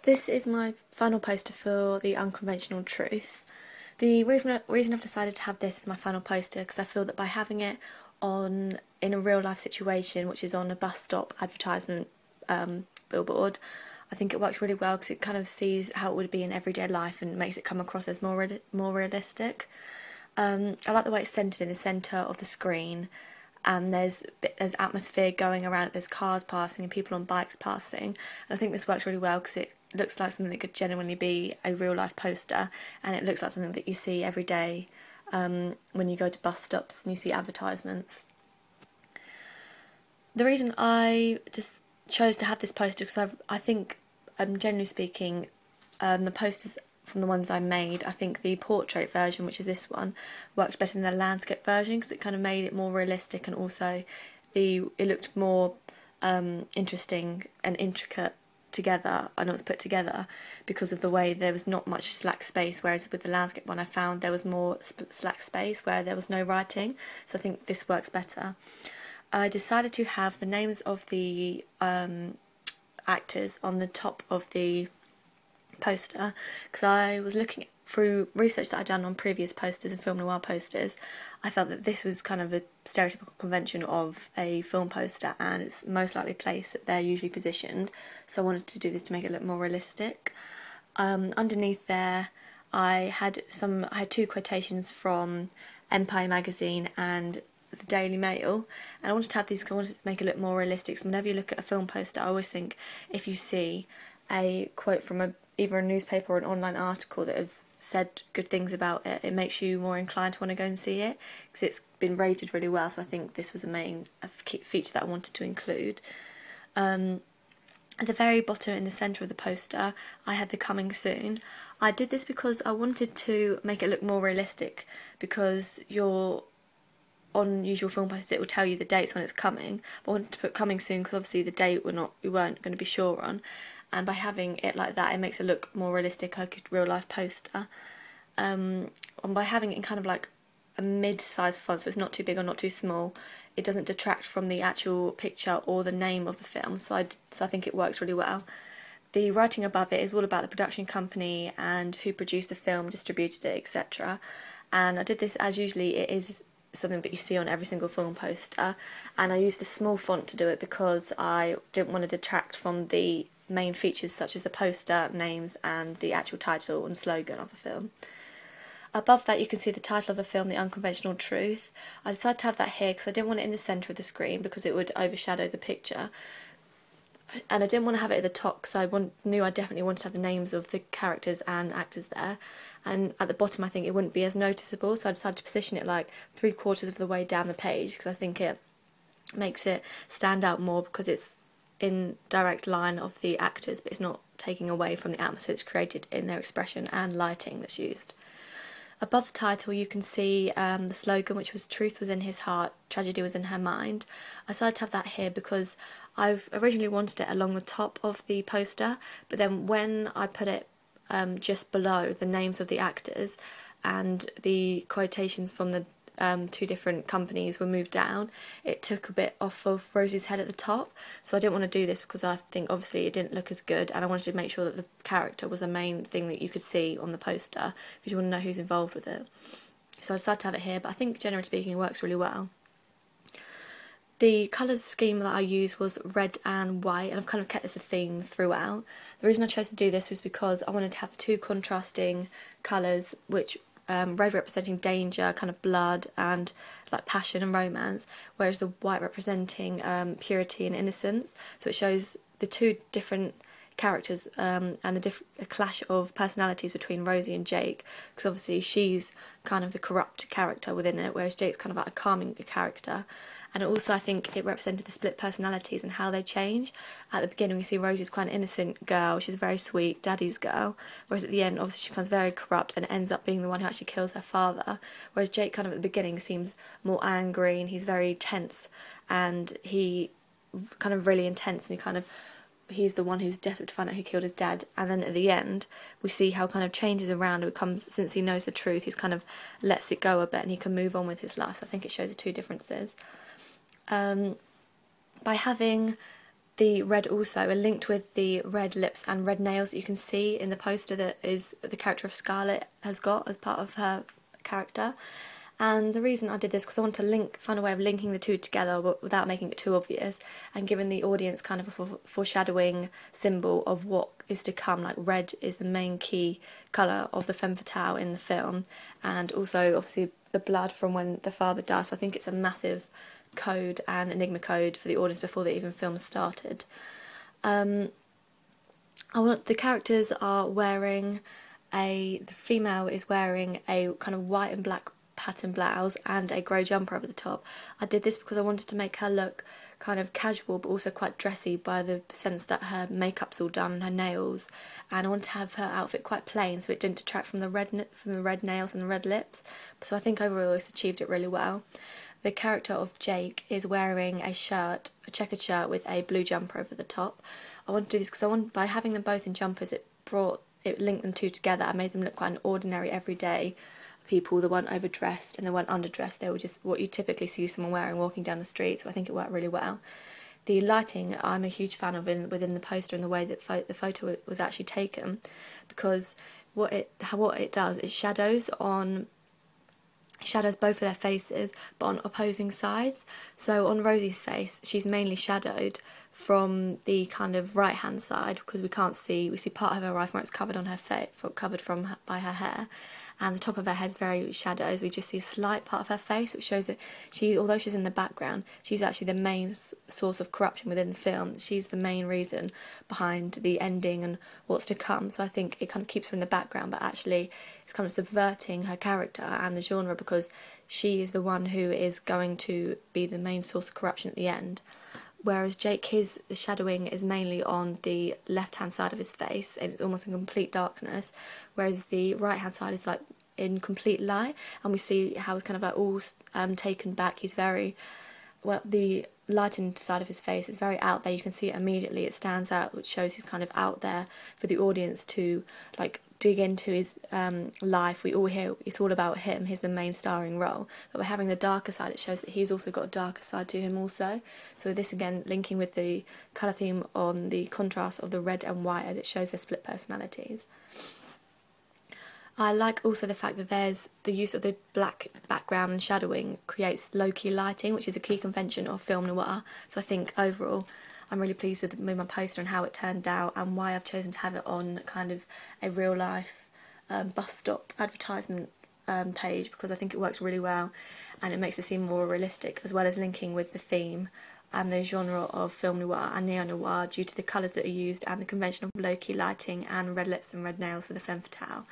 This is my final poster for The Unconventional Truth. The reason I've decided to have this as my final poster because I feel that by having it in a real life situation, which is on a bus stop advertisement billboard, I think it works really well because it kind of sees how it would be in everyday life and makes it come across as more realistic. I like the way it's centred in the centre of the screen, and there's atmosphere going around, there's cars passing and people on bikes passing, and I think this works really well because it looks like something that could genuinely be a real life poster, and it looks like something that you see every day when you go to bus stops and you see advertisements. The reason I just chose to have this poster because I think, generally speaking, the posters from the ones I made, I think the portrait version, which is this one, worked better than the landscape version because it kind of made it more realistic, and also it looked more interesting and intricate together. I know it's put together because of the way there was not much slack space, whereas with the landscape one I found there was more slack space where there was no writing, so I think this works better. I decided to have the names of the actors on the top of the poster because I was looking through research that I'd done on previous posters and film noir posters. I felt that this was kind of a stereotypical convention of a film poster, and it's most likely placed that they're usually positioned, so I wanted to do this to make it look more realistic. Underneath there I had two quotations from Empire magazine and the Daily Mail, and I wanted to have these, I wanted to make it look more realistic. So whenever you look at a film poster, I always think if you see a quote from either a newspaper or an online article that have said good things about it, it makes you more inclined to want to go and see it because it's been rated really well, so I think this was a feature that I wanted to include. At the very bottom in the centre of the poster I had the coming soon. I did this because I wanted to make it look more realistic, because on usual film posters it will tell you the dates when it's coming, but I wanted to put coming soon because obviously the date we weren't going to be sure on, and by having it like that it makes it look more realistic, like a real life poster. And by having it in kind of like a mid-sized font, so it's not too big or not too small, it doesn't detract from the actual picture or the name of the film, so I think it works really well. The writing above it is all about the production company and who produced the film, distributed it, etc. And I did this as usually it is something that you see on every single film poster, and I used a small font to do it because I didn't want to detract from the main features such as the poster, names and the actual title and slogan of the film. Above that you can see the title of the film, The Unconventional Truth. I decided to have that here because I didn't want it in the centre of the screen because it would overshadow the picture, and I didn't want to have it at the top because I knew I definitely wanted to have the names of the characters and actors there, and at the bottom I think it wouldn't be as noticeable, so I decided to position it like 3/4 of the way down the page because I think it makes it stand out more because it's in direct line of the actors, but it's not taking away from the atmosphere that's created in their expression and lighting that's used. Above the title you can see the slogan, which was "Truth was in his heart, tragedy was in her mind." I decided to have that here because I've originally wanted it along the top of the poster, but then when I put it just below the names of the actors and the quotations from the two different companies were moved down, it took a bit off of Rosie's head at the top, so I didn't want to do this because I think obviously it didn't look as good, and I wanted to make sure that the character was the main thing that you could see on the poster because you want to know who's involved with it. So I decided to have it here, but I think generally speaking it works really well. The colours scheme that I used was red and white, and I've kind of kept this a theme throughout. The reason I chose to do this was because I wanted to have two contrasting colours, which red representing danger, kind of blood and like passion and romance, whereas the white representing purity and innocence. So it shows the two different characters and a clash of personalities between Rosie and Jake, because obviously she's kind of the corrupt character within it, whereas Jake's kind of like a calming character. And also I think it represented the split personalities and how they change. At the beginning we see Rosie's quite an innocent girl, she's a very sweet daddy's girl, whereas at the end obviously she becomes very corrupt and ends up being the one who actually kills her father, whereas Jake kind of at the beginning seems more angry and he's very tense, and he kind of really intense, and he's the one who's desperate to find out who killed his dad, and then at the end we see how kind of changes around. It comes, since he knows the truth, he's kind of lets it go a bit and he can move on with his life. So I think it shows the two differences. By having the red also are linked with the red lips and red nails that you can see in the poster that is the character of Scarlet has got as part of her character. And the reason I did this because I wanted to find a way of linking the two together but without making it too obvious, and giving the audience kind of a foreshadowing symbol of what is to come. Like red is the main key colour of the femme fatale in the film, and also obviously the blood from when the father dies. So I think it's a massive code and enigma code for the audience before the even film started. The characters are wearing the female is wearing a kind of white and black pattern blouse and a grey jumper over the top. I did this because I wanted to make her look kind of casual but also quite dressy by the sense that her makeup's all done and her nails, and I wanted to have her outfit quite plain so it didn't detract from the red nails and the red lips. So I think overall it's achieved it really well. The character of Jake is wearing a checkered shirt with a blue jumper over the top. I want to do this because by having them both in jumpers it linked them two together and made them look quite an ordinary everyday people. The one overdressed and the one underdressed, they were just what you typically see someone wearing walking down the street, so I think it worked really well. The lighting I'm a huge fan of within the poster and the way that the photo was actually taken, because what it does is shadows both of their faces but on opposing sides. So on Rosie's face she's mainly shadowed from the kind of right hand side because we see part of her eye where it's covered on her face, by her hair, and the top of her head is very shadowed. We just see a slight part of her face, which shows that although she's in the background, she's actually the main source of corruption within the film. She's the main reason behind the ending and what's to come. So I think it kind of keeps her in the background, but actually it's kind of subverting her character and the genre because she is the one who is going to be the main source of corruption at the end. Whereas Jake, the shadowing is mainly on the left-hand side of his face, and it's almost in complete darkness, whereas the right-hand side is like in complete light, and we see how it's kind of like all taken back. He's very, well, the lightened side of his face is very out there. You can see it immediately, it stands out, which shows he's kind of out there for the audience to like dig into his life. We all hear it's all about him, he's the main starring role, but by having the darker side it shows that he's also got a darker side to him also. So this again linking with the colour theme on the contrast of the red and white as it shows their split personalities. I like also the fact that there's the use of the black background and shadowing creates low-key lighting, which is a key convention of film noir. So I think overall I'm really pleased with my poster and how it turned out, and why I've chosen to have it on kind of a real-life bus stop advertisement page, because I think it works really well and it makes it seem more realistic, as well as linking with the theme and the genre of film noir and neo-noir due to the colours that are used and the convention of low-key lighting and red lips and red nails for the femme fatale.